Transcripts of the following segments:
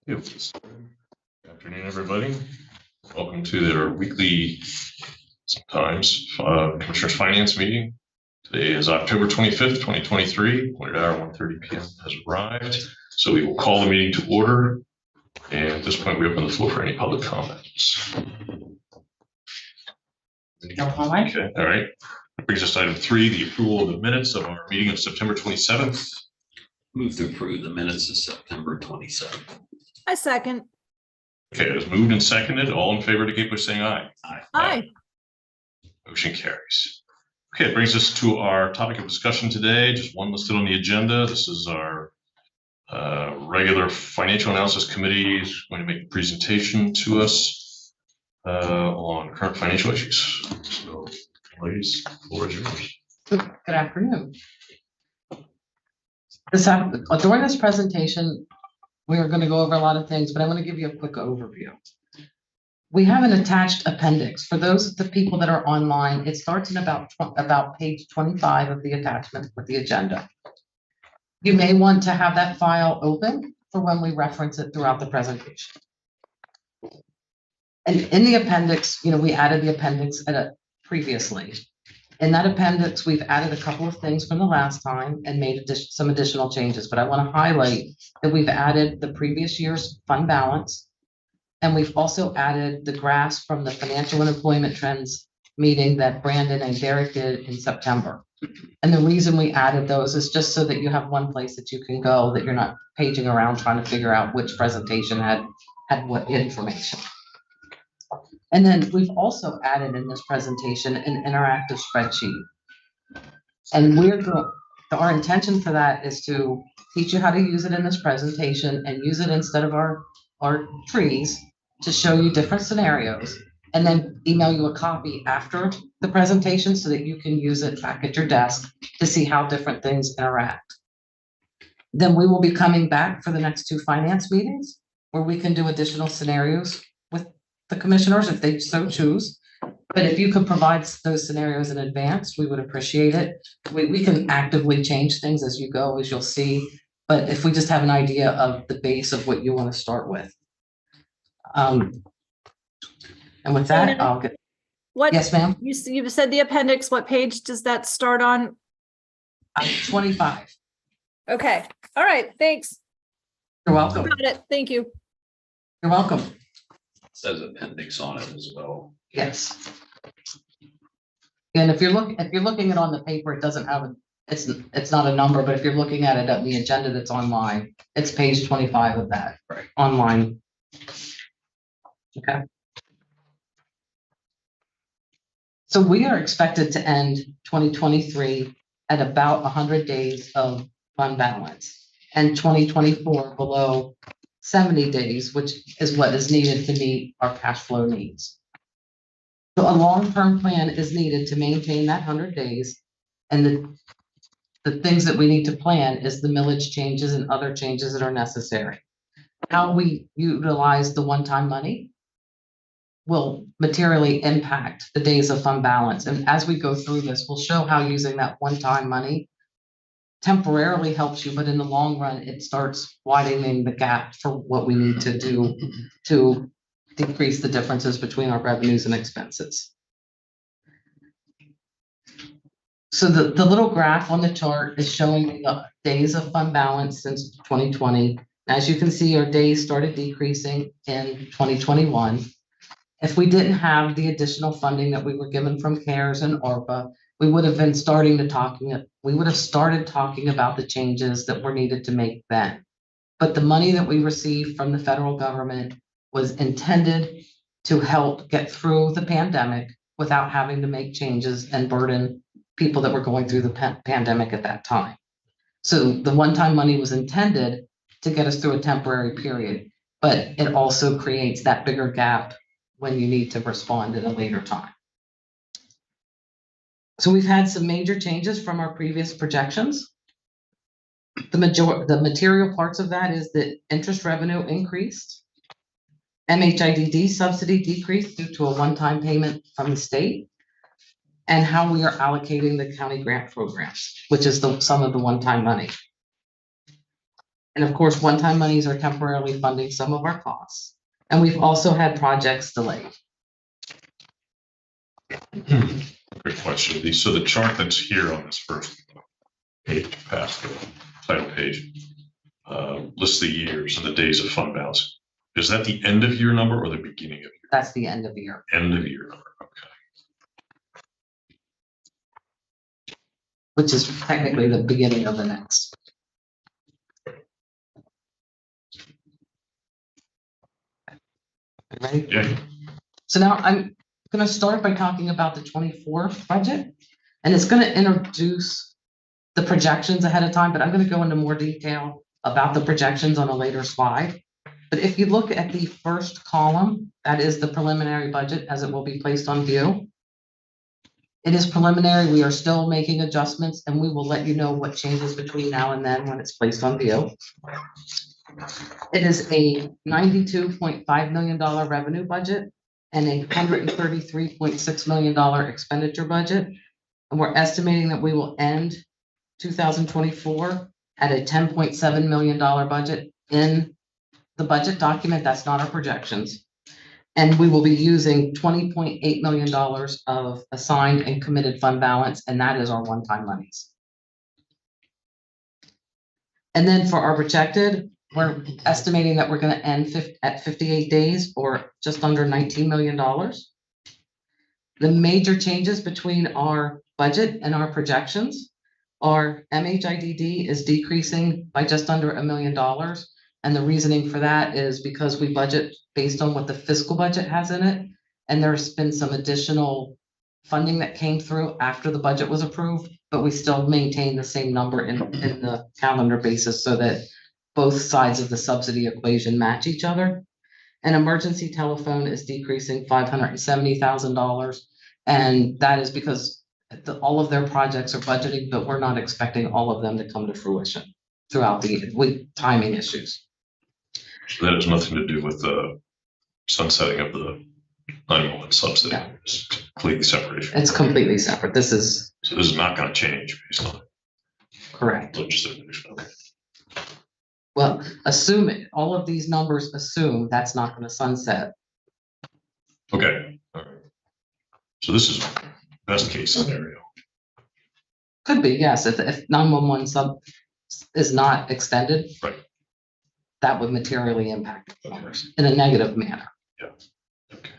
Good afternoon, everybody. Welcome to their weekly, sometimes, Commissioners Finance meeting. Today is October 25th, 2023. Appointed hour 1:30 p.m. has arrived. So we will call the meeting to order. And at this point, we open the floor for any public comments. No comment. Okay, all right. That brings us to item 3, the approval of the minutes of our meeting of September 27th. Move to approve the minutes of September 27th. I second. Okay, it is moved and seconded. All in favor indicate by saying aye. Aye. Motion carries. Okay, it brings us to our topic of discussion today. Just one listed on the agenda. This is our regular financial analysis committee is going to make a presentation to us on current financial issues. So, ladies, the floor is yours. Good afternoon. During this presentation, we are going to go over a lot of things, but I'm going to give you a quick overview. We have an attached appendix. For those of the people that are online, it starts in about page 25 of the attachment with the agenda. You may want to have that file open for when we reference it throughout the presentation. And in the appendix, we added the appendix previously. In that appendix, we've added a couple of things from the last time and made some additional changes, but I want to highlight that we've added the previous year's fund balance, and we've also added the graphs from the financial and employment trends meeting that Brandon and Derek did in September. And the reason we added those is just so that you have one place that you can go, that you're not paging around trying to figure out which presentation had what information. And then we've also added in this presentation an interactive spreadsheet. And our intention for that is to teach you how to use it in this presentation and use it instead of our trees to show you different scenarios, and then email you a copy after the presentation so that you can use it back at your desk to see how different things interact. Then we will be coming back for the next 2 finance meetings where we can do additional scenarios with the commissioners if they so choose. But if you could provide those scenarios in advance, we would appreciate it. We can actively change things as you go, as you'll see. But if we just have an idea of the base of what you want to start with. And with that, I'll get. What? Yes, ma'am. You said the appendix. What page does that start on? 25. Okay. All right. Thanks. You're welcome. Got it. Thank you. You're welcome. It says appendix on it as well. Yes. And if you're looking at on the paper, it doesn't have it's not a number, but if you're looking at it on the agenda that's online, it's page 25 of that online. Okay. So we are expected to end 2023 at about 100 days of fund balance and 2024 below 70 days, which is what is needed to meet our cash flow needs. So a long-term plan is needed to maintain that 100 days, and the things that we need to plan is the millage changes and other changes that are necessary. How we utilize the one-time money will materially impact the days of fund balance. And as we go through this, we'll show how using that one-time money temporarily helps you, but in the long run, it starts widening the gap for what we need to do to decrease the differences between our revenues and expenses. So the little graph on the chart is showing the days of fund balance since 2020. As you can see, our days started decreasing in 2021. If we didn't have the additional funding that we were given from CARES and ARPA, we would have been started talking about the changes that were needed to make then. But the money that we received from the federal government was intended to help get through the pandemic without having to make changes and burden people that were going through the pandemic at that time. So the one-time money was intended to get us through a temporary period, but it also creates that bigger gap when you need to respond at a later time. So we've had some major changes from our previous projections. The material parts of that is that interest revenue increased. MHIDD subsidy decreased due to a one-time payment from the state. And how we are allocating the county grant programs, which is some of the one-time money. And of course, one-time monies are temporarily funding some of our costs. And we've also had projects delayed. Great question. So the chart that's here on this first page, past the title page, lists the years and the days of fund balance. Is that the end of year number or the beginning of year? That's the end of the year. End of year number. Okay. Which is technically the beginning of the next. Ready? Yeah. So now I'm going to start by talking about the 24 budget, and it's going to introduce the projections ahead of time, but I'm going to go into more detail about the projections on a later slide. But if you look at the first column, that is the preliminary budget as it will be placed on view. It is preliminary. We are still making adjustments, and we will let you know what changes between now and then when it's placed on view. It is a $92.5 million revenue budget and a $133.6 million expenditure budget. And we're estimating that we will end 2024 at a $10.7 million budget in the budget document. That's not our projections. And we will be using $20.8 million of assigned and committed fund balance, and that is our one-time monies. And then for our projected, we're estimating that we're going to end at 58 days or just under $19 million. The major changes between our budget and our projections are MHIDD is decreasing by just under $1 million. And the reasoning for that is because we budget based on what the fiscal budget has in it. And there's been some additional funding that came through after the budget was approved, but we still maintain the same number in the calendar basis so that both sides of the subsidy equation match each other. And emergency telephone is decreasing $570,000. And that is because all of their projects are budgeting, but we're not expecting all of them to come to fruition throughout the year with timing issues. So that has nothing to do with the sunsetting of the 911 subsidy. Yeah. It's completely separate issue. It's completely separate. This is So this is not going to change based on correct. legislation. Okay. Well, assume it, all of these numbers assume that's not going to sunset. Okay. All right. So this is best case scenario. Could be, yes, if 911 sub is not extended. Right. That would materially impact the numbers in a negative manner. Yeah. Okay.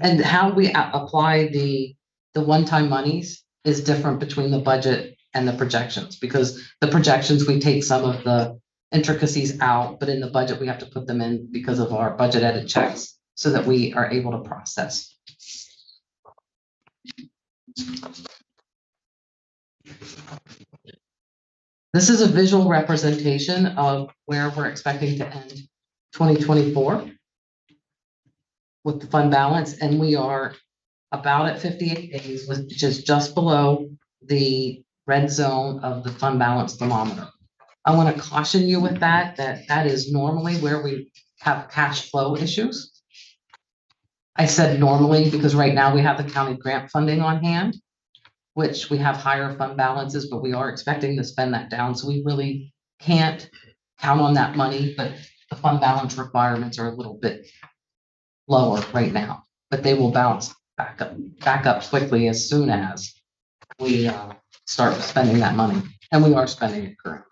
And how we apply the one-time monies is different between the budget and the projections, because the projections, we take some of the intricacies out, but in the budget, we have to put them in because of our budget edit checks so that we are able to process. This is a visual representation of where we're expecting to end 2024 with the fund balance, and we are about at 58 days, which is just below the red zone of the fund balance thermometer. I want to caution you with that is normally where we have cash flow issues. I said normally because right now we have the county grant funding on hand, which we have higher fund balances, but we are expecting to spend that down. So we really can't count on that money, but the fund balance requirements are a little bit lower right now, but they will bounce back up quickly as soon as we start spending that money, and we are spending it currently.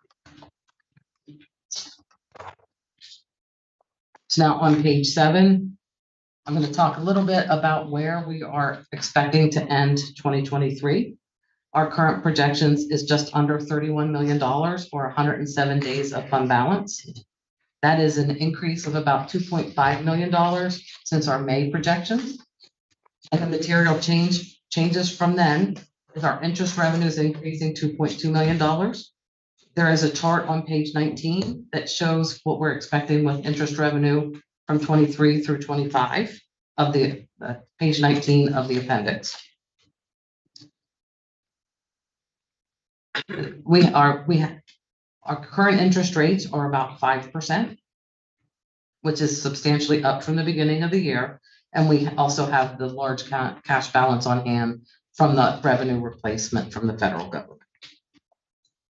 So now on page 7, I'm going to talk a little bit about where we are expecting to end 2023. Our current projections is just under $31 million for 107 days of fund balance. That is an increase of about $2.5 million since our May projections. And the material changes from then is our interest revenue is increasing $2.2 million. There is a chart on page 19 that shows what we're expecting with interest revenue from 23 through 25 of the page 19 of the appendix. Our current interest rates are about 5%, which is substantially up from the beginning of the year. And we also have the large cash balance on hand from the revenue replacement from the federal government.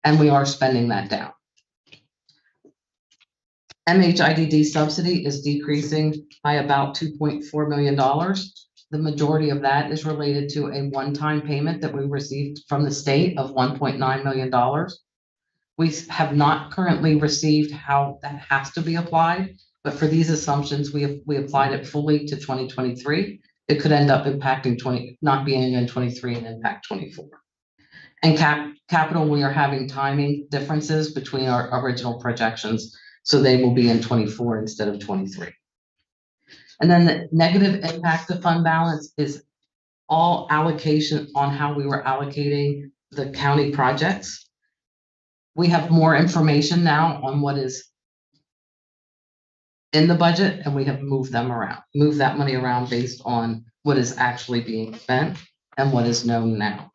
And we are spending that down. MHIDD subsidy is decreasing by about $2.4 million. The majority of that is related to a one-time payment that we received from the state of $1.9 million. We have not currently received how that has to be applied, but for these assumptions, we applied it fully to 2023. It could end up impacting not being in 23 and impact 24. And capital, we are having timing differences between our original projections, so they will be in 24 instead of 23. And then the negative impact of fund balance is all allocation on how we were allocating the county projects. We have more information now on what is in the budget, and we have moved that money around based on what is actually being spent and what is known now.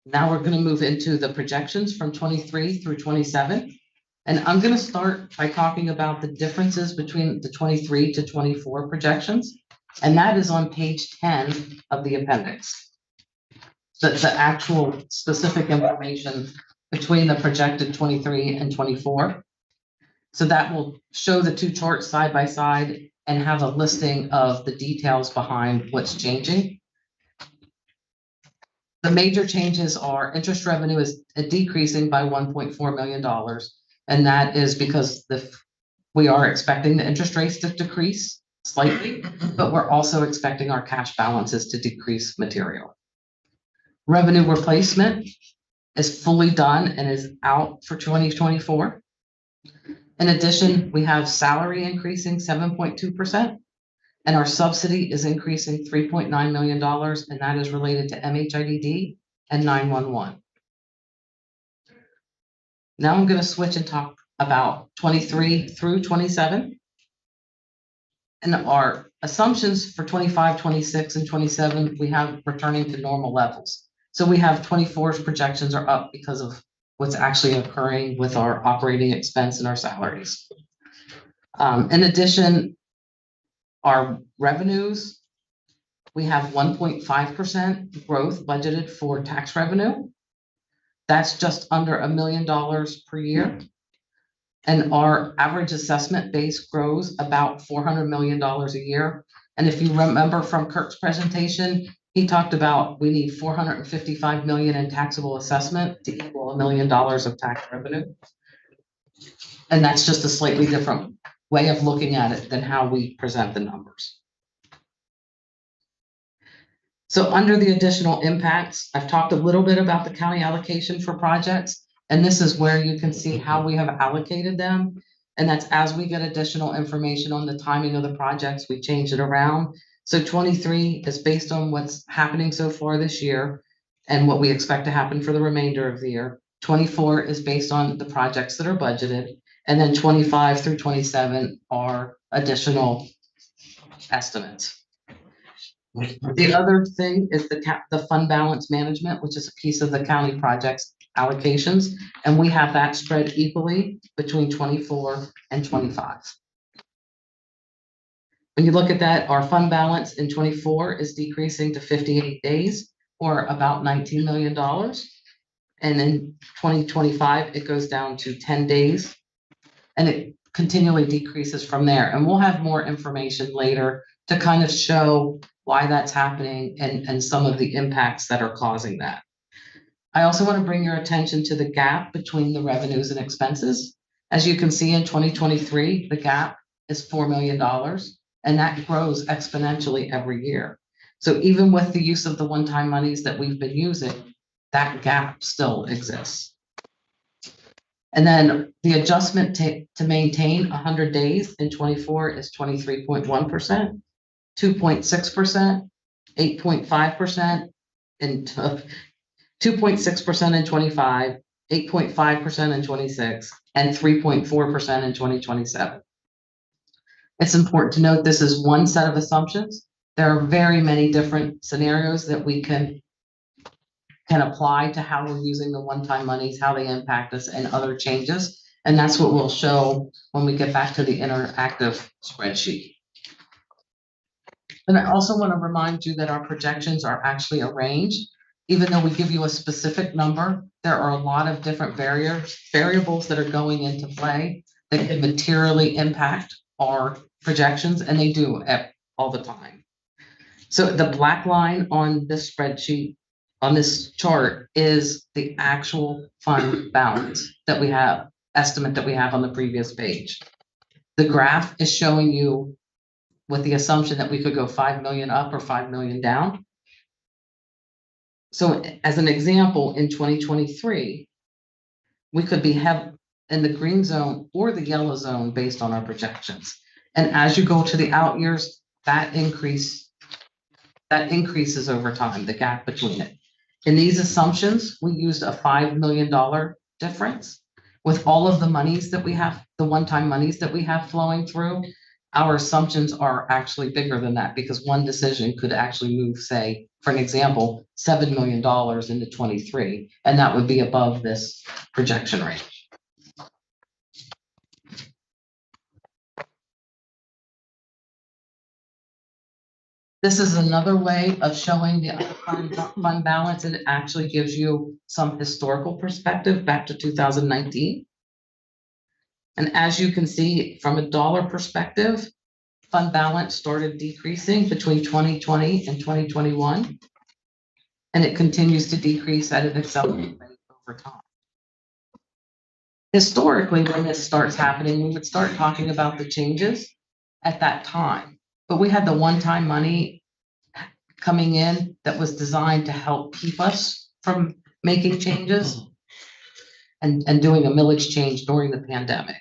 Now we're going to move into the projections from 23 through 27. And I'm going to start by talking about the differences between the 23 to 24 projections. And that is on page 10 of the appendix. The actual specific information between the projected 23 and 24. So that will show the two charts side by side and have a listing of the details behind what's changing. The major changes are interest revenue is decreasing by $1.4 million. And that is because we are expecting the interest rates to decrease slightly, but we're also expecting our cash balances to decrease materially. Revenue replacement is fully done and is out for 2024. In addition, we have salary increasing 7.2%, and our subsidy is increasing $3.9 million, and that is related to MHIDD and 911. Now I'm going to switch and talk about 23 through 27. And our assumptions for 25, 26, and 27, we have returning to normal levels. So we have 24's projections are up because of what's actually occurring with our operating expense and our salaries. In addition, our revenues, we have 1.5% growth budgeted for tax revenue. That's just under $1 million per year. And our average assessment base grows about $400 million a year. And if you remember from Kirk's presentation, he talked about we need $455 million in taxable assessment to equal $1 million of tax revenue. And that's just a slightly different way of looking at it than how we present the numbers. So under the additional impacts, I've talked a little bit about the county allocation for projects, and this is where you can see how we have allocated them. And that's as we get additional information on the timing of the projects, we change it around. So 23 is based on what's happening so far this year and what we expect to happen for the remainder of the year. 24 is based on the projects that are budgeted, and then 25 through 27 are additional estimates. The other thing is the fund balance management, which is a piece of the county projects allocations, and we have that spread equally between 24 and 25. When you look at that, our fund balance in 24 is decreasing to 58 days, or about $19 million. And in 2025, it goes down to 10 days, and it continually decreases from there. And we'll have more information later to kind of show why that's happening and some of the impacts that are causing that. I also want to bring your attention to the gap between the revenues and expenses. As you can see in 2023, the gap is $4 million, and that grows exponentially every year. So even with the use of the one-time monies that we've been using, that gap still exists. And then the adjustment to maintain 100 days in 24 is 23.1%, 2.6%, 8.5%, and 2.6% in 25, 8.5% in 26, and 3.4% in 2027. It's important to note this is one set of assumptions. There are very many different scenarios that we can apply to how we're using the one-time monies, how they impact us, and other changes. And that's what we'll show when we get back to the interactive spreadsheet. And I also want to remind you that our projections are actually a range. Even though we give you a specific number, there are a lot of different variables that are going into play that can materially impact our projections, and they do all the time. So the black line on this spreadsheet, on this chart, is the actual fund balance that we have, estimate that we have on the previous page. The graph is showing you with the assumption that we could go 5 million up or 5 million down. So as an example, in 2023, we could be in the green zone or the yellow zone based on our projections. And as you go to the out years, that increases over time, the gap between it. In these assumptions, we used a $5 million difference. With all of the monies that we have, the one-time monies that we have flowing through, our assumptions are actually bigger than that, because one decision could actually move, say, for an example, $7 million into 23, and that would be above this projection range. This is another way of showing the fund balance, and it actually gives you some historical perspective back to 2019. And as you can see, from a dollar perspective, fund balance started decreasing between 2020 and 2021, and it continues to decrease at an accelerated rate over time. Historically, when this starts happening, we would start talking about the changes at that time. But we had the one-time money coming in that was designed to help keep us from making changes and doing a millage change during the pandemic.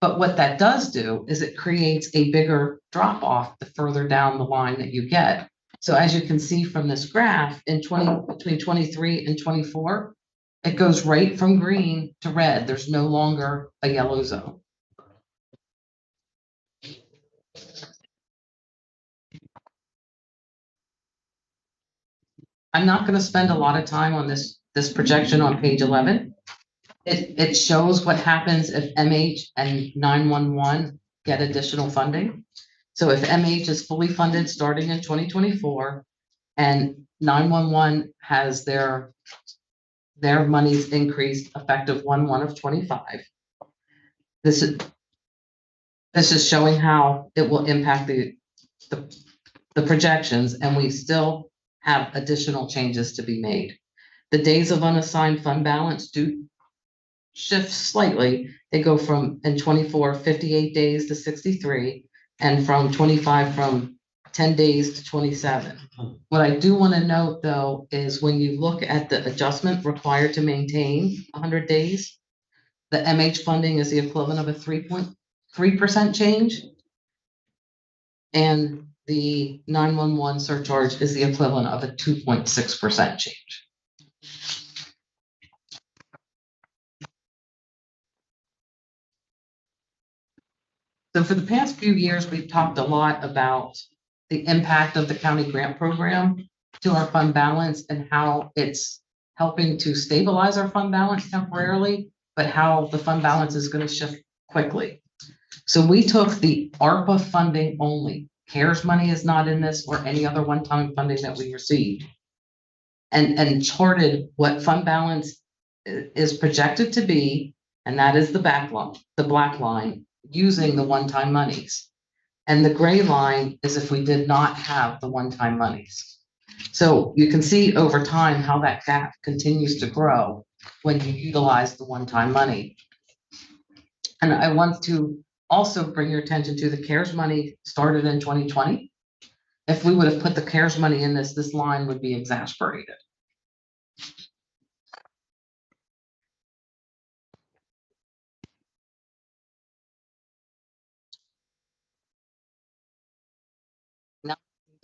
But what that does do is it creates a bigger drop off the further down the line that you get. So as you can see from this graph, between 23 and 24, it goes right from green to red. There's no longer a yellow zone. I'm not going to spend a lot of time on this projection on page 11. It shows what happens if MH and 911 get additional funding. So if MH is fully funded starting in 2024 and 911 has their monies increased effective 1/1 of 25, this is showing how it will impact the projections, and we still have additional changes to be made. The days of unassigned fund balance do shift slightly. They go from, in 24, 58 days to 63, and from 25, from 10 days to 27. What I do want to note, though, is when you look at the adjustment required to maintain 100 days, the MH funding is the equivalent of a 3.3% change, and the 911 surcharge is the equivalent of a 2.6% change. So for the past few years, we've talked a lot about the impact of the county grant program to our fund balance and how it's helping to stabilize our fund balance temporarily, but how the fund balance is going to shift quickly. So we took the ARPA funding only. CARES money is not in this, or any other one-time funding that we received, and charted what fund balance is projected to be, and that is the black line, using the one-time monies. And the gray line is if we did not have the one-time monies. So you can see over time how that gap continues to grow when you utilize the one-time money. And I want to also bring your attention to the CARES money started in 2020. If we would have put the CARES money in this line would be exasperated.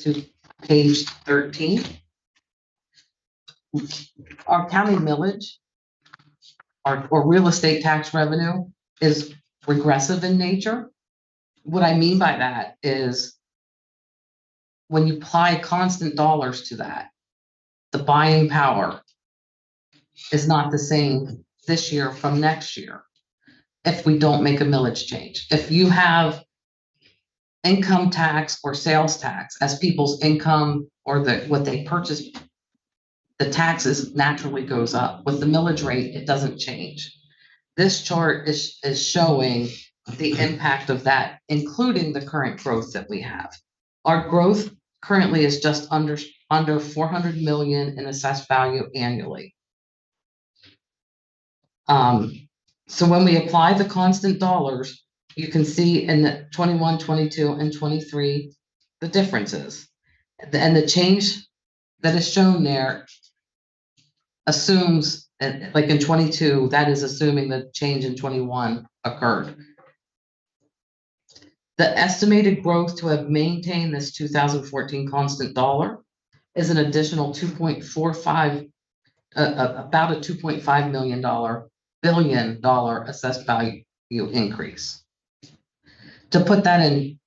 to page 13. Our county millage, or real estate tax revenue is regressive in nature. What I mean by that is when you apply constant dollars to that, the buying power is not the same this year from next year if we don't make a millage change. If you have income tax or sales tax as people's income or what they purchase, the taxes naturally goes up. With the millage rate, it doesn't change. This chart is showing the impact of that, including the current growth that we have. Our growth currently is just under 400 million in assessed value annually. So when we apply the constant dollars, you can see in the 21, 22, and 23, the differences. And the change that is shown there assumes, like in 22, that is assuming the change in 21 occurred. The estimated growth to have maintained this 2014 constant dollar is an additional 2.45, about a $2.5 billion assessed value increase. To put that in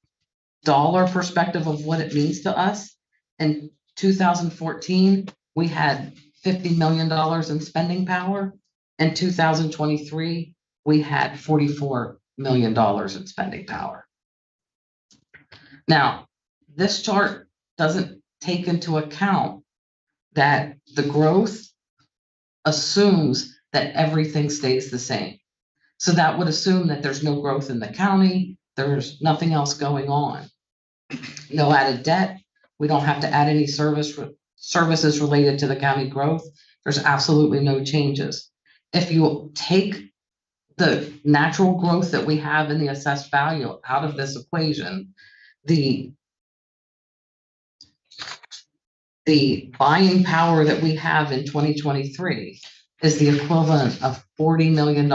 dollar perspective of what it means to us, in 2014, we had $50 million in spending power. In 2023, we had $44 million in spending power. Now, this chart doesn't take into account that the growth assumes that everything stays the same. So that would assume that there's no growth in the county, there's nothing else going on. No added debt, we don't have to add any services related to the county growth. There's absolutely no changes. If you take the natural growth that we have in the assessed value out of this equation, the buying power that we have in 2023 is the equivalent of $40 million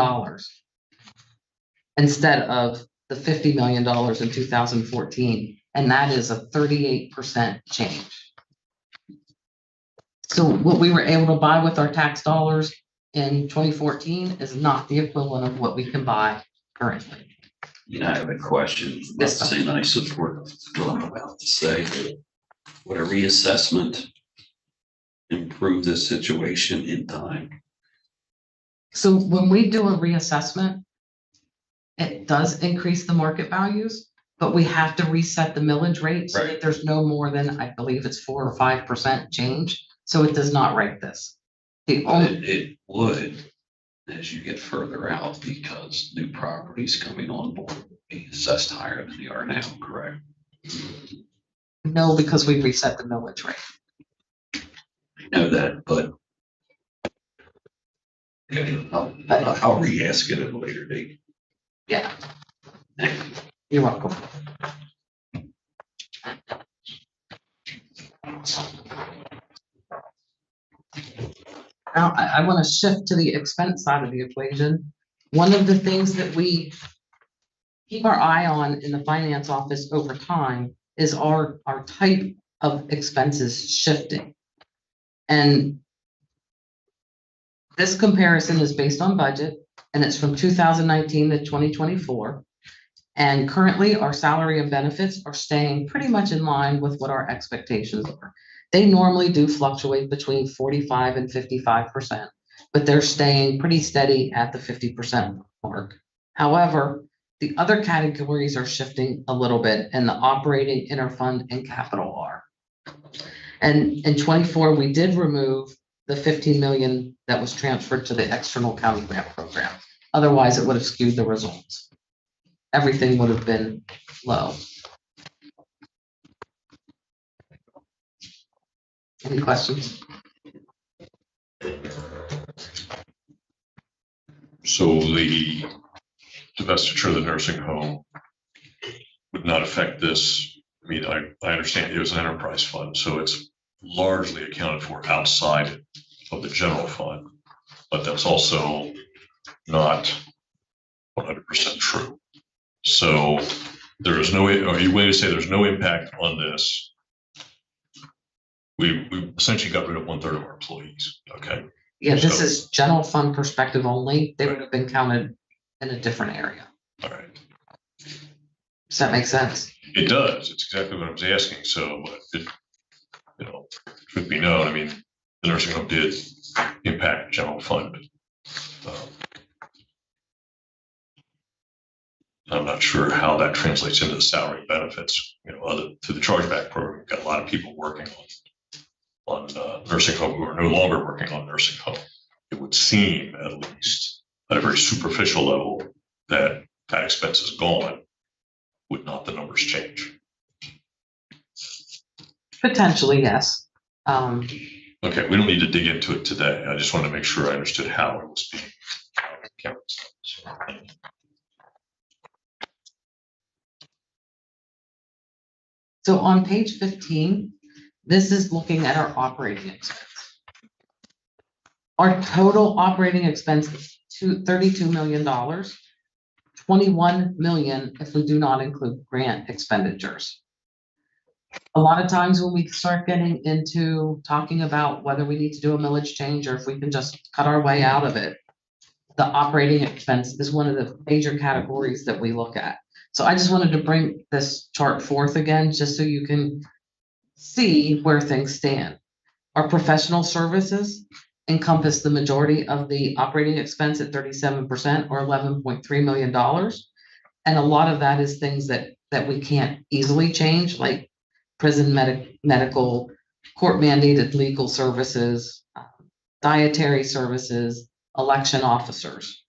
instead of the $50 million in 2014. And that is a 38% change. So what we were able to buy with our tax dollars in 2014 is not the equivalent of what we can buy currently. You know, I have a question. Yes, Let's say, and I support what I'm about to say. Would a reassessment improve this situation in time? So when we do a reassessment, it does increase the market values, but we have to reset the millage rate so that there's no more than, I believe it's 4 or 5% change. So it does not write this. It would as you get further out because new properties coming on board will be assessed higher than they are now, correct? No, because we reset the millage rate. I know that, but I'll re-ask it at a later date. Yeah, Thank you. you're welcome. Now, I want to shift to the expense side of the equation. One of the things that we keep our eye on in the finance office over time is our type of expenses shifting. And this comparison is based on budget, and it's from 2019 to 2024. And currently, our salary and benefits are staying pretty much in line with what our expectations are. They normally do fluctuate between 45 and 55%, but they're staying pretty steady at the 50% mark. However, the other categories are shifting a little bit, and the operating, interfund, and capital are. And in 24, we did remove the 15 million that was transferred to the external county grant program. Otherwise, it would have skewed the results. Everything would have been low. Any questions? So the divestiture of the nursing home would not affect this. I mean, I understand it was an enterprise fund, so it's largely accounted for outside of the general fund, but that's also not 100% true. So there is no, are you willing to say there's no impact on this we essentially got rid of 1/3 of our employees, okay? Yeah, this So- is general fund perspective only. They would have been counted in a different area. All right. Does that make sense? It does. It's exactly what I was asking. So it, should be known. I mean, the nursing home did impact general fund. I'm not sure how that translates into the salary benefits, other through the chargeback program. We've got a lot of people working on nursing home who are no longer working on nursing home. It would seem, at least at a very superficial level, that that expense is gone. Would not the numbers change? Potentially, yes. Okay, we don't need to dig into it today. I just wanted to make sure I understood how it was being counted. So on page 15, this is looking at our operating expense. Our total operating expense is $32 million, 21 million if we do not include grant expenditures. A lot of times when we start getting into talking about whether we need to do a millage change or if we can just cut our way out of it, the operating expense is one of the major categories that we look at. So I just wanted to bring this chart forth again, just so you can see where things stand. Our professional services encompass the majority of the operating expense at 37% or $11.3 million. And a lot of that is things that we can't easily change, like prison medical, court mandated legal services, dietary services, election officers.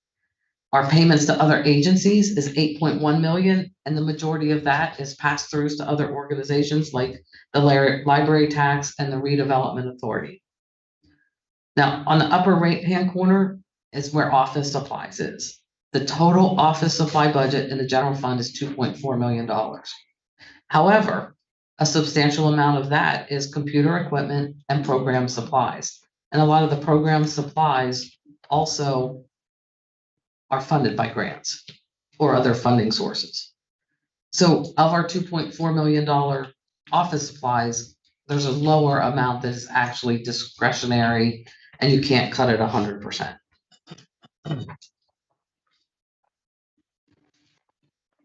Our payments to other agencies is 8.1 million, and the majority of that is pass-throughs to other organizations like the library tax and the redevelopment authority. Now, on the upper right-hand corner is where office supplies is. The total office supply budget in the general fund is $2.4 million. However, a substantial amount of that is computer equipment and program supplies. And a lot of the program supplies also are funded by grants or other funding sources. So of our $2.4 million office supplies, there's a lower amount that is actually discretionary and you can't cut it 100%.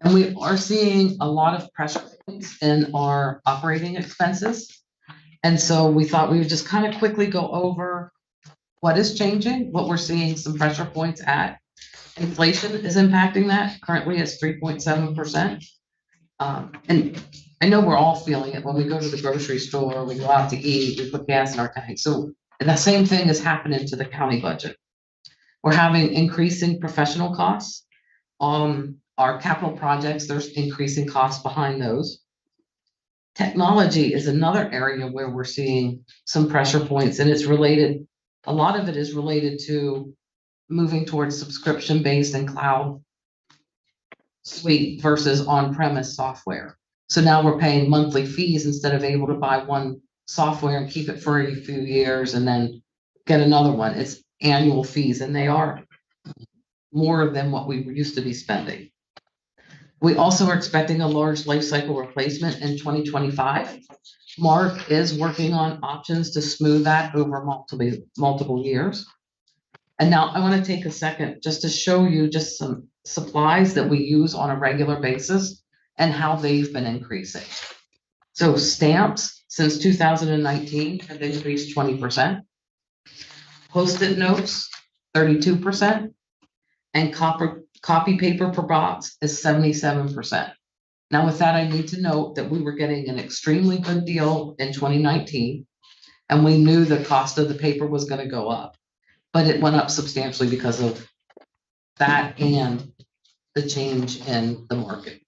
And we are seeing a lot of pressure points in our operating expenses. And so we thought we would just kind of quickly go over what is changing, what we're seeing some pressure points at. Inflation is impacting that. Currently it's 3.7%. And I know we're all feeling it when we go to the grocery store, we go out to eat, we put gas in our tank. So the same thing is happening to the county budget. We're having increasing professional costs. Our capital projects, there's increasing costs behind those. Technology is another area where we're seeing some pressure points, and it's related, a lot of it is related to moving towards subscription-based and cloud suite versus on-premise software. So now we're paying monthly fees instead of able to buy one software and keep it for a few years and then get another one. It's annual fees, and they are more than what we used to be spending. We also are expecting a large life cycle replacement in 2025. Mark is working on options to smooth that over multiple years. And now I want to take a second just to show you just some supplies that we use on a regular basis and how they've been increasing. So stamps since 2019 have increased 20%. Post-it notes, 32%. And copy paper per box is 77%. Now with that, I need to note that we were getting an extremely good deal in 2019, and we knew the cost of the paper was going to go up, but it went up substantially because of that and the change in the market.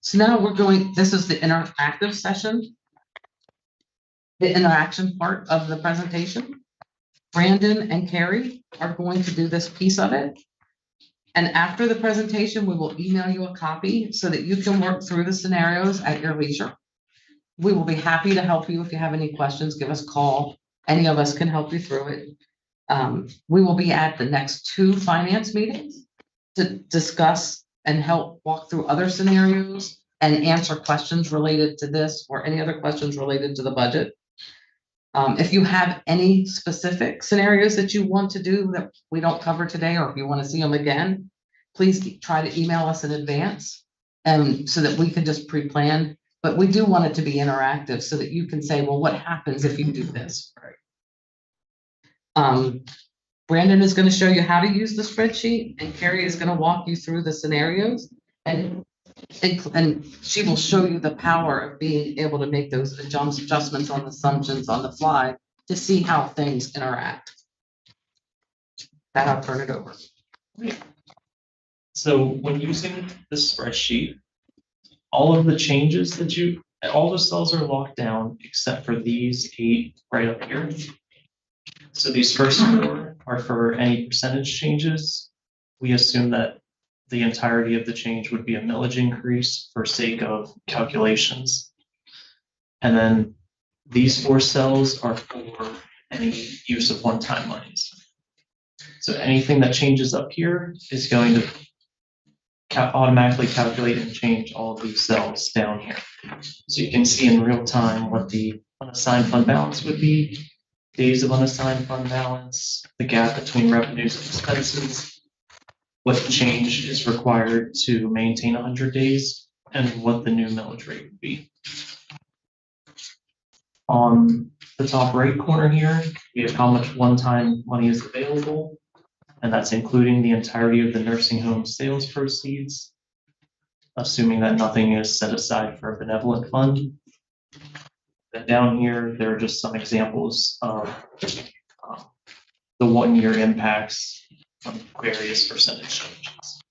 So now we're going, this is the interactive session. The interaction part of the presentation. Brandon and Carrie are going to do this piece of it. And after the presentation, we will email you a copy so that you can work through the scenarios at your leisure. We will be happy to help you if you have any questions, give us a call. Any of us can help you through it. We will be at the next 2 finance meetings to discuss and help walk through other scenarios and answer questions related to this or any other questions related to the budget. If you have any specific scenarios that you want to do that we don't cover today, or if you want to see them again, please try to email us in advance and so that we can just pre-plan. But we do want it to be interactive so that you can say, well, what happens if you do this? Brandon is going to show you how to use the spreadsheet, and Carrie is going to walk you through the scenarios, and she will show you the power of being able to make those adjustments on the assumptions on the fly to see how things interact. That I'll turn it over. So when using the spreadsheet, all of the changes all the cells are locked down except for these 8 right up here. So these first 4 are for any percentage changes. We assume that the entirety of the change would be a millage increase for sake of calculations. And then these 4 cells are for any use of one-time monies. So anything that changes up here is going to automatically calculate and change all of these cells down here. So you can see in real time what the unassigned fund balance would be, days of unassigned fund balance, the gap between revenues and expenses, what change is required to maintain 100 days, and what the new millage rate would be. On the top right corner here, we have how much one-time money is available, and that's including the entirety of the nursing home sales proceeds, assuming that nothing is set aside for a benevolent fund. And down here, there are just some examples of the one-year impacts of various percentage changes.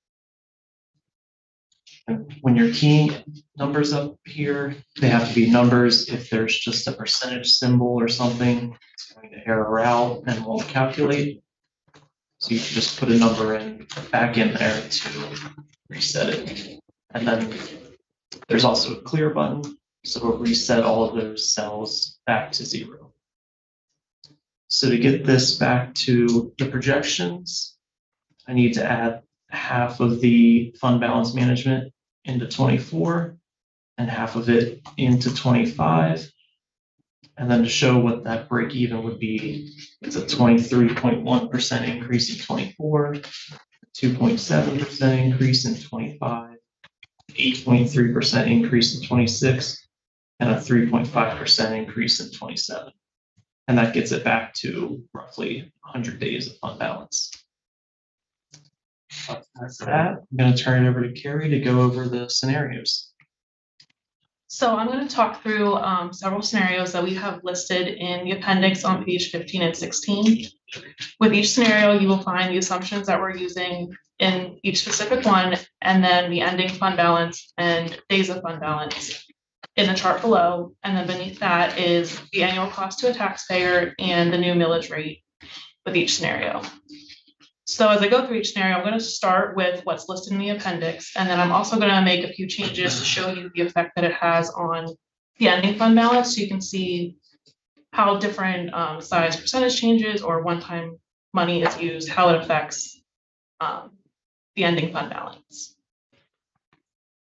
And when you're keying numbers up here, they have to be numbers. If there's just a percentage symbol or something, it's going to error out and won't calculate. So you can just put a number back in there to reset it. And then there's also a clear button, so it'll reset all of those cells back to 0. So to get this back to the projections, I need to add half of the fund balance management into 24 and half of it into 25. And then to show what that break even would be, it's a 23.1% increase in 24, 2.7% increase in 25, 8.3% increase in 26, and a 3.5% increase in 27. And that gets it back to roughly 100 days of fund balance. After that, I'm going to turn it over to Carrie to go over the scenarios. So I'm going to talk through several scenarios that we have listed in the appendix on page 15 and 16. With each scenario, you will find the assumptions that we're using in each specific one, and then the ending fund balance and days of fund balance in the chart below. And then beneath that is the annual cost to a taxpayer and the new millage rate with each scenario. So as I go through each scenario, I'm going to start with what's listed in the appendix, and then I'm also going to make a few changes to show you the effect that it has on the ending fund balance, so you can see how different size percentage changes or one-time money is used, how it affects the ending fund balance.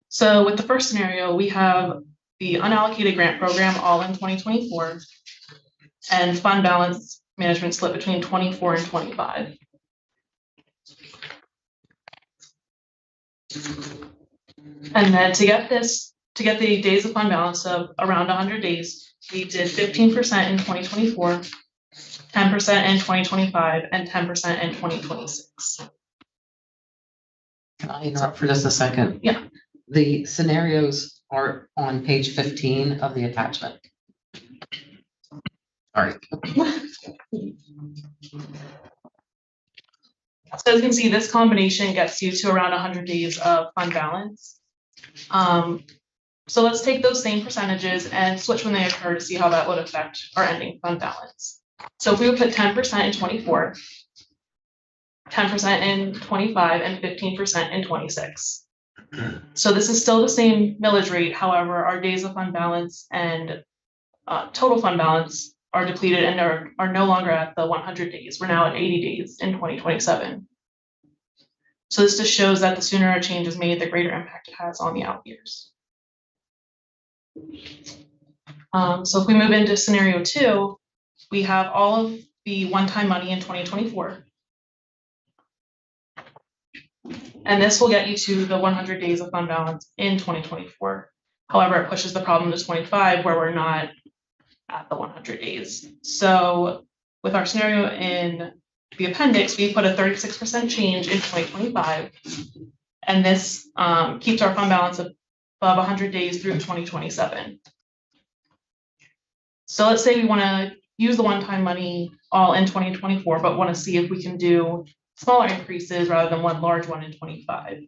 So with the first scenario, we have the unallocated grant program all in 2024 and fund balance management split between 24 and 25. And then to get the days of fund balance of around 100 days, we did 15% in 2024, 10% in 2025, and 10% in 2026. Can I interrupt for just a second? Yeah. The scenarios are on page 15 of the attachment. All right. So as you can see, this combination gets you to around 100 days of fund balance. So let's take those same percentages and switch when they occur to see how that would affect our ending fund balance. So if we would put 10% in 24, 10% in 25, and 15% in 26. So this is still the same millage rate. However, our days of fund balance and total fund balance are depleted and are no longer at the 100 days. We're now at 80 days in 2027. So this just shows that the sooner a change is made, the greater impact it has on the out years. So if we move into scenario 2, we have all of the one-time money in 2024. And this will get you to the 100 days of fund balance in 2024. However, it pushes the problem to 25 where we're not at the 100 days. So with our scenario in the appendix, we put a 36% change in 2025. And this keeps our fund balance above 100 days through 2027. So let's say we want to use the one-time money all in 2024, but want to see if we can do smaller increases rather than one large one in 25.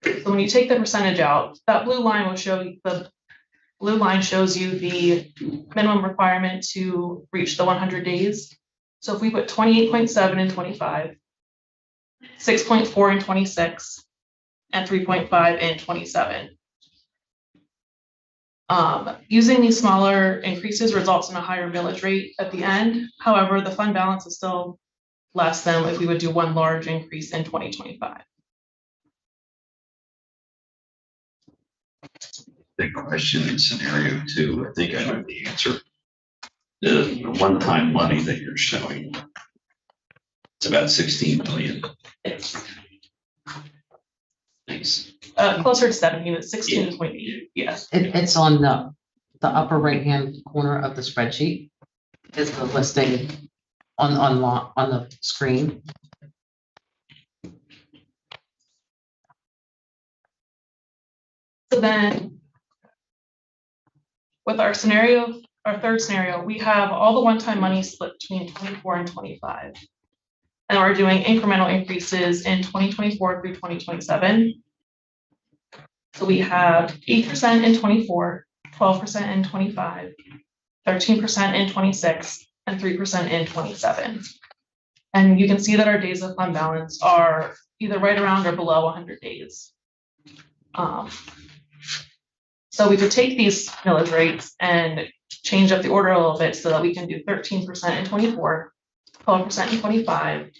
So when you take the percentage out, that blue line will show you the blue line shows you the minimum requirement to reach the 100 days. So if we put 28.7 in 25, 6.4 in 26, and 3.5 in 27. Using these smaller increases results in a higher millage rate at the end. However, the fund balance is still less than if we would do one large increase in 2025. Big question in scenario 2, I think I know the answer. The one-time money that you're showing, it's about 16 million. Thanks. Closer to 17, it's 16.8. Yes. It's on the upper right-hand corner of the spreadsheet. Is the listing on the screen. So then with our scenario, our third scenario, we have all the one-time money split between 24 and 25. And we're doing incremental increases in 2024 through 2027. So we have 8% in 24, 12% in 25, 13% in 26, and 3% in 27. And you can see that our days of fund balance are either right around or below 100 days. So we could take these millage rates and change up the order a little bit so that we can do 13% in 24, 12% in 25,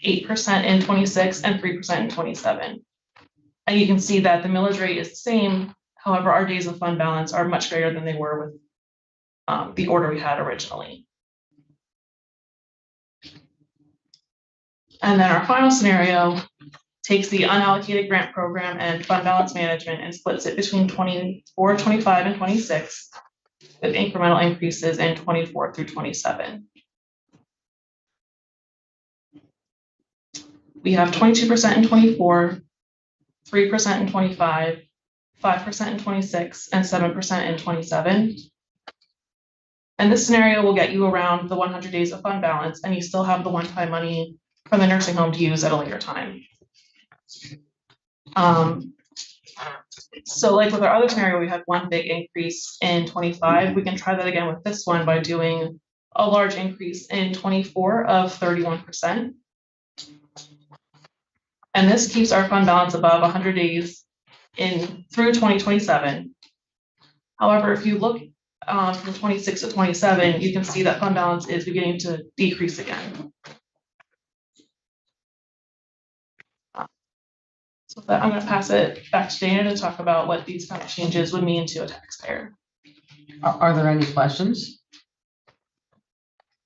8% in 26, and 3% in 27. And you can see that the millage rate is the same. However, our days of fund balance are much greater than they were with the order we had originally. And then our final scenario takes the unallocated grant program and fund balance management and splits it between 24, 25, and 26 with incremental increases in 24 through 27. We have 22% in 24, 3% in 25, 5% in 26, and 7% in 27. And this scenario will get you around the 100 days of fund balance, and you still have the one-time money from the nursing home to use at a later time. So like with our other scenario, we had one big increase in 25. We can try that again with this one by doing a large increase in 24 of 31%. And this keeps our fund balance above 100 days through 2027. However, if you look from 26 to 27, you can see that fund balance is beginning to decrease again. So with that, I'm going to pass it back to Dana to talk about what these kind of changes would mean to a taxpayer. Are there any questions?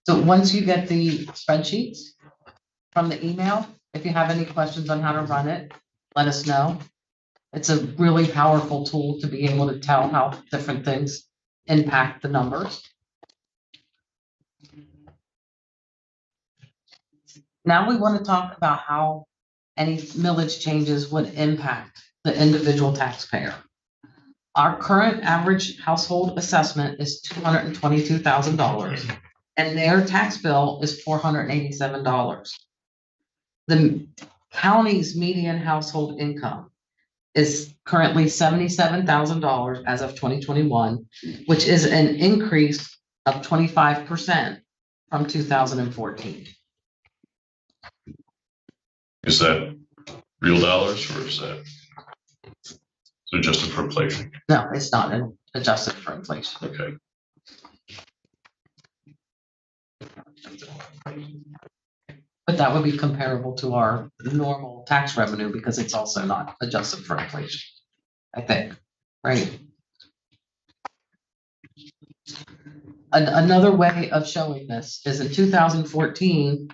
So once you get the spreadsheets from the email, if you have any questions on how to run it, let us know. It's a really powerful tool to be able to tell how different things impact the numbers. Now we want to talk about how any millage changes would impact the individual taxpayer. Our current average household assessment is $222,000 and their tax bill is $487. The county's median household income is currently $77,000 as of 2021, which is an increase of 25% from 2014. Is that real dollars or is that adjusted for inflation? No, it's not adjusted for inflation. Okay. But that would be comparable to our normal tax revenue because it's also not adjusted for inflation, I think, right? Another way of showing this is in 2014,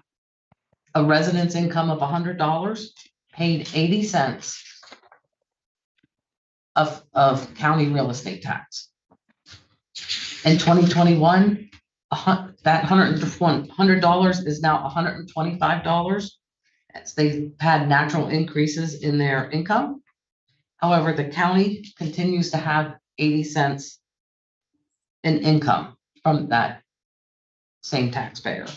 a resident's income of $100 paid 80 cents of county real estate tax. In 2021, that $100 is now $125 as they've had natural increases in their income. However, the county continues to have 80 cents in income from that same taxpayer.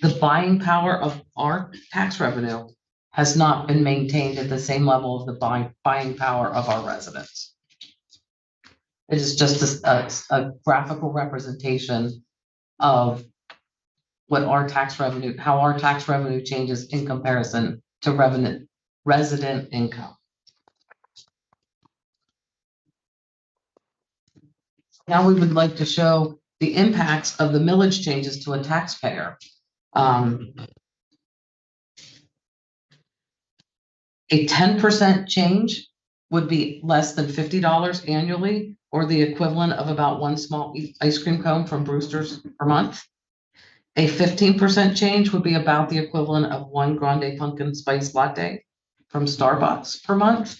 The buying power of our tax revenue has not been maintained at the same level of the buying power of our residents. It is just a graphical representation of what our tax revenue, how our tax revenue changes in comparison to resident income. Now we would like to show the impacts of the millage changes to a taxpayer. A 10% change would be less than $50 annually, or the equivalent of about one small ice cream cone from Brewster's per month. A 15% change would be about the equivalent of one grande pumpkin spice latte from Starbucks per month.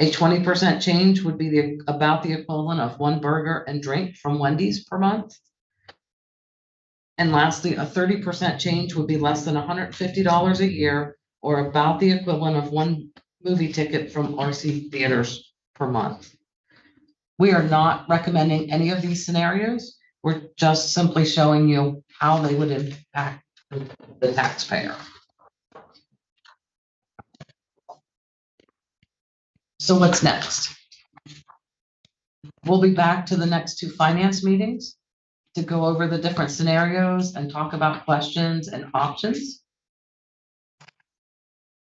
A 20% change would be about the equivalent of one burger and drink from Wendy's per month. And lastly, a 30% change would be less than $150 a year, or about the equivalent of one movie ticket from RC Theaters per month. We are not recommending any of these scenarios. We're just simply showing you how they would impact the taxpayer. So what's next? We'll be back to the next two finance meetings to go over the different scenarios and talk about questions and options.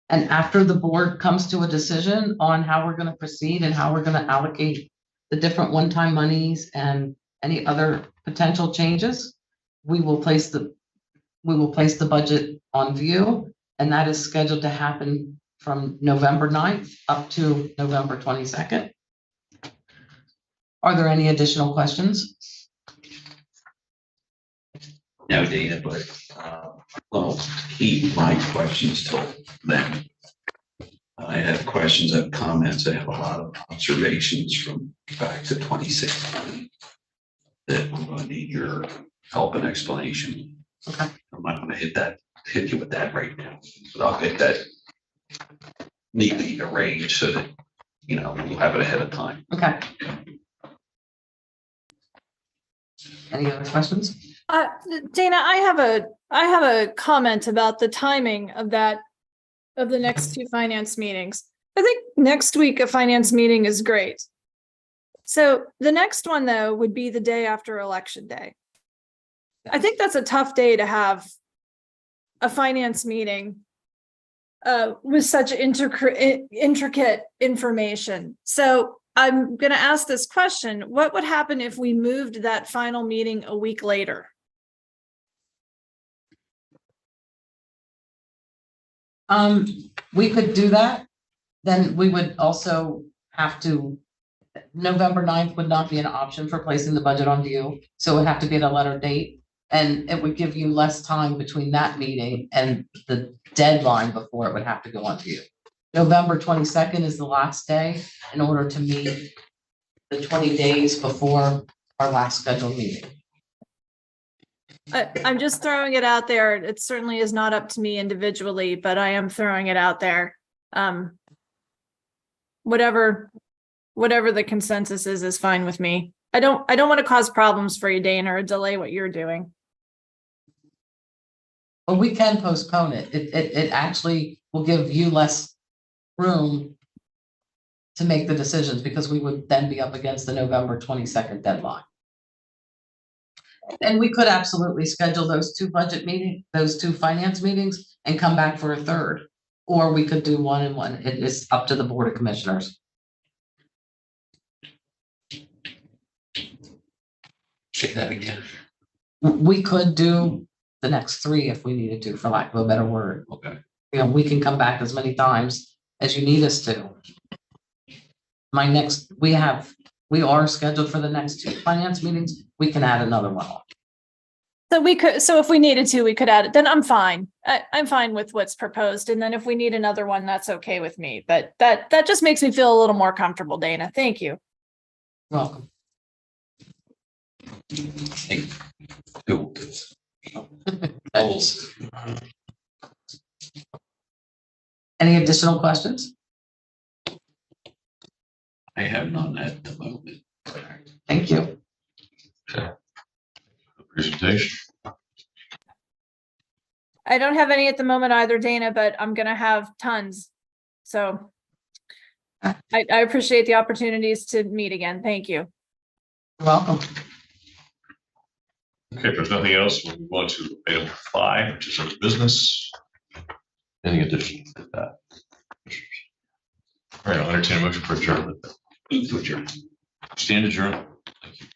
And after the board comes to a decision on how we're going to proceed and how we're going to allocate the different one-time monies and any other potential changes, we will place the budget on view, and that is scheduled to happen from November 9th up to November 22nd. Are there any additional questions? No, Dana, but I'll keep my questions till then. I have questions, I have comments, I have a lot of observations from back to 2016 that I'm going to need your help and explanation. Okay. I'm not going to hit you with that right now, but I'll get that neatly arranged so that we'll have it ahead of time. Okay. Any other questions? Dana, I have a comment about the timing of the next two finance meetings. I think next week a finance meeting is great. So the next one though would be the day after Election Day. I think that's a tough day to have a finance meeting with such intricate information. So I'm going to ask this question. What would happen if we moved that final meeting a week later? We could do that. Then we would also have to, November 9th would not be an option for placing the budget on view. So it would have to be at a later date, and it would give you less time between that meeting and the deadline before it would have to go on view. November 22nd is the last day in order to meet the 20 days before our last scheduled meeting. I'm just throwing it out there. It certainly is not up to me individually, but I am throwing it out there. Whatever the consensus is fine with me. I don't want to cause problems for you, Dana, or delay what you're doing. But we can postpone it. It actually will give you less room to make the decisions, because we would then be up against the November 22nd deadline. And we could absolutely schedule those two finance meetings and come back for a third, or we could do one and one. It is up to the Board of Commissioners. Say that again. We could do the next three if we needed to, for lack of a better word. Okay. You know, we can come back as many times as you need us to. We are scheduled for the next two finance meetings. We can add another one on. So if we needed to, we could add it, then I'm fine. I'm fine with what's proposed. And then if we need another one, that's okay with me. But that just makes me feel a little more comfortable, Dana. Thank you. Welcome. Hey, cool. Goals. Any additional questions? I have none at the moment. Thank you. Presentation. I don't have any at the moment either, Dana, but I'm gonna have tons. So I appreciate the opportunities to meet again. Thank you. You're welcome. Okay, if there's nothing else, we'll move on to item 5, which is our business. Any additions to that? All right, I'll entertain a motion for adjournment. To adjourn. Stand adjourned. Thank you.